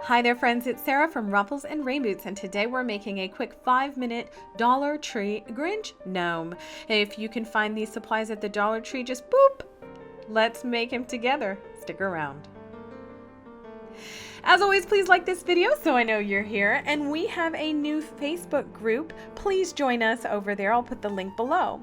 Hi there friends, it's Sarah from Ruffles and Rainboots, and today we're making a quick 5-minute Dollar Tree Grinch Gnome. If you can find these supplies at the Dollar Tree, just boop! Let's make him together. Stick around. As always, please like this video so I know you're here, and we have a new Facebook group. Please join us over there. I'll put the link below.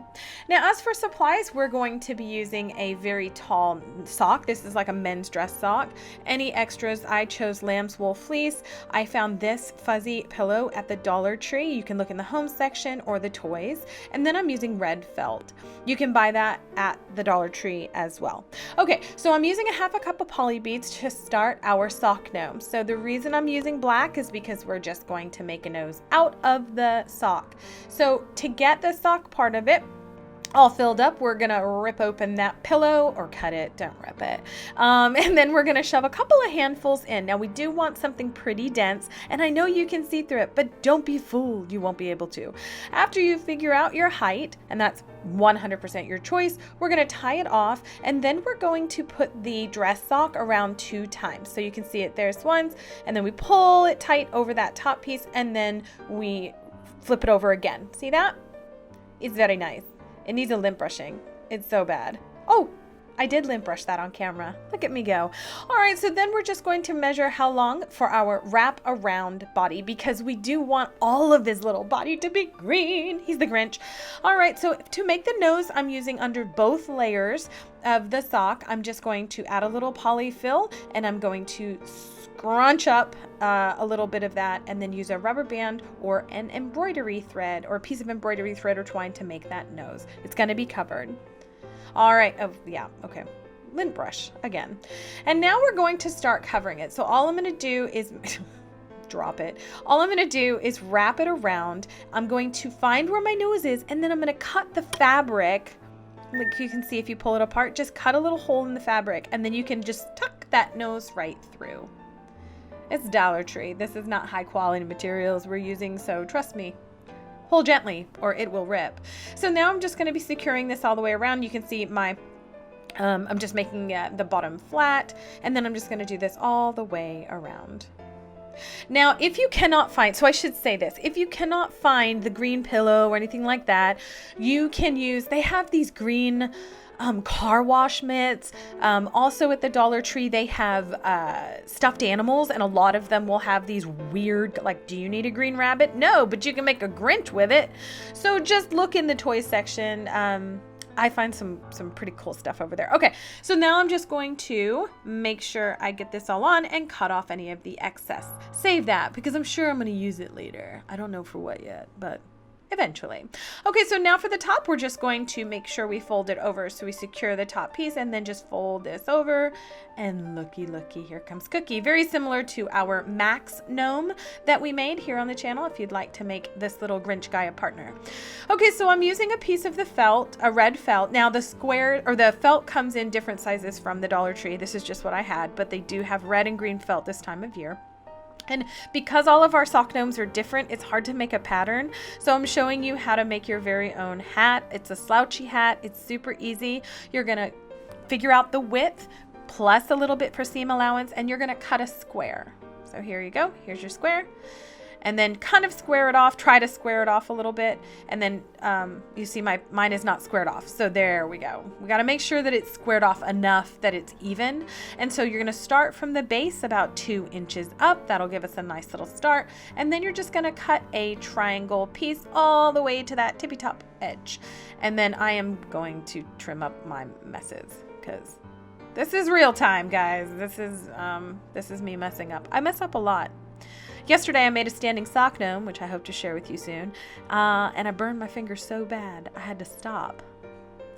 Now, as for supplies, we're going to be using a very tall sock. This is like a men's dress sock. Any extras, I chose lamb's wool fleece. I found this fuzzy pillow at the Dollar Tree. You can look in the home section or the toys. And then I'm using red felt. You can buy that at the Dollar Tree as well. Okay, so I'm using a half a cup of poly beads to start our sock gnome. So the reason I'm using black is because we're just going to make a nose out of the sock. So to get the sock part of it all filled up, we're gonna rip open that pillow, or cut it, don't rip it. And then we're gonna shove a couple of handfuls in. Now we do want something pretty dense, and I know you can see through it, but don't be fooled, you won't be able to. After you figure out your height, and that's 100% your choice, we're gonna tie it off, and then we're going to put the dress sock around 2 times. So you can see it, there's once, and then we pull it tight over that top piece, and then we flip it over again. See that? It's very nice. It needs a lint brushing. It's so bad. Oh, I did lint brush that on camera. Look at me go. All right, so then we're just going to measure how long for our wrap around body, because we do want all of his little body to be green. He's the Grinch. All right, so to make the nose, I'm using under both layers of the sock. I'm just going to add a little polyfill, and I'm going to scrunch up a little bit of that, and then use a rubber band or an embroidery thread or a piece of embroidery thread or twine to make that nose. It's going to be covered. All right. Oh, yeah. Okay. Lint brush again. And now we're going to start covering it. So all I'm going to do is drop it. All I'm going to do is wrap it around. I'm going to find where my nose is, and then I'm going to cut the fabric. Like you can see, if you pull it apart, just cut a little hole in the fabric, and then you can just tuck that nose right through. It's Dollar Tree. This is not high quality materials we're using, so trust me. Hold gently or it will rip. So now I'm just going to be securing this all the way around. You can see my, I'm just making the bottom flat, and then I'm just going to do this all the way around. Now, if you cannot find, so I should say this, if you cannot find the green pillow or anything like that, you can use, they have these green car wash mitts. Also at the Dollar Tree, they have stuffed animals, and a lot of them will have these weird, like, do you need a green rabbit? No, but you can make a Grinch with it. So just look in the toy section. I find some pretty cool stuff over there. Okay, so now I'm just going to make sure I get this all on and cut off any of the excess. Save that, because I'm sure I'm going to use it later. I don't know for what yet, but eventually. Okay, so now for the top, we're just going to make sure we fold it over. So we secure the top piece and then just fold this over, and looky, here comes Cookie. Very similar to our Max gnome that we made here on the channel, if you'd like to make this little Grinch guy a partner. Okay, so I'm using a piece of the felt, a red felt. Now the square, or the felt, comes in different sizes from the Dollar Tree. This is just what I had, but they do have red and green felt this time of year. And because all of our sock gnomes are different, it's hard to make a pattern. So I'm showing you how to make your very own hat. It's a slouchy hat. It's super easy. You're going to figure out the width plus a little bit for seam allowance, and you're going to cut a square. So here you go. Here's your square. And then kind of square it off, try to square it off a little bit. And then you see mine is not squared off. So there we go. We got to make sure that it's squared off enough that it's even. And so you're going to start from the base about 2 inches up. That'll give us a nice little start. And then you're just going to cut a triangle piece all the way to that tippy top edge. And then I am going to trim up my messes, because this is real time, guys. This is me messing up. I mess up a lot. Yesterday I made a standing sock gnome, which I hope to share with you soon, and I burned my finger so bad I had to stop.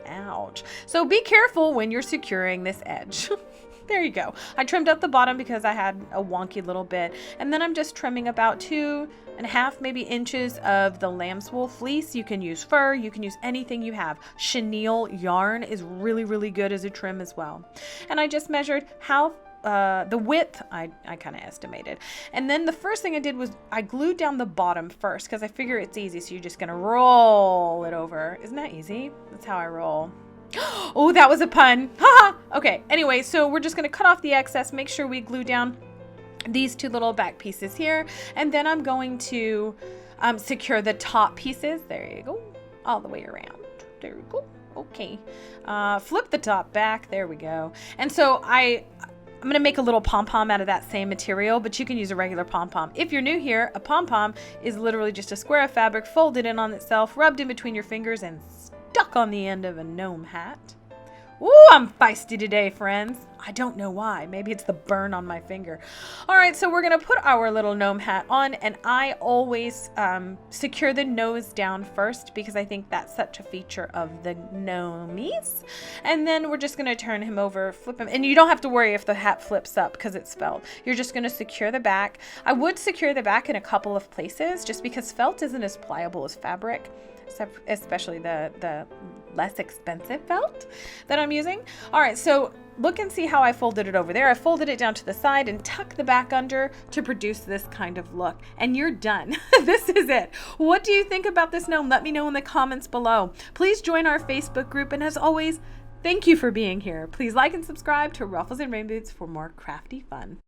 Ouch. So be careful when you're securing this edge. There you go. I trimmed up the bottom because I had a wonky little bit, and then I'm just trimming about 2.5 maybe inches of the lamb's wool fleece. You can use fur, you can use anything you have. Chenille yarn is really, really good as a trim as well. And I just measured how the width I kind of estimated. And then the first thing I did was I glued down the bottom first, because I figure it's easy. So you're just going to roll it over. Isn't that easy? That's how I roll. Oh, that was a pun. Haha. Okay. Anyway, so we're just going to cut off the excess, make sure we glue down these two little back pieces here, and then I'm going to secure the top pieces. There you go, all the way around. There we go. Okay, flip the top back. There we go. And so I'm going to make a little pom-pom out of that same material, but you can use a regular pom-pom. If you're new here, a pom-pom is literally just a square of fabric folded in on itself, rubbed in between your fingers, and stuck on the end of a gnome hat. Ooh, I'm feisty today, friends. I don't know why. Maybe it's the burn on my finger. All right, so we're going to put our little gnome hat on, and I always secure the nose down first because I think that's such a feature of the gnomies. And then we're just going to turn him over, flip him, and you don't have to worry if the hat flips up because it's felt. You're just going to secure the back. I would secure the back in a couple of places just because felt isn't as pliable as fabric, especially the less expensive felt that I'm using. All right, so look and see how I folded it over there. I folded it down to the side and tucked the back under to produce this kind of look. And you're done. This is it. What do you think about this gnome? Let me know in the comments below. Please join our Facebook group. And as always, thank you for being here. Please like and subscribe to Ruffles and Rain Boots for more crafty fun.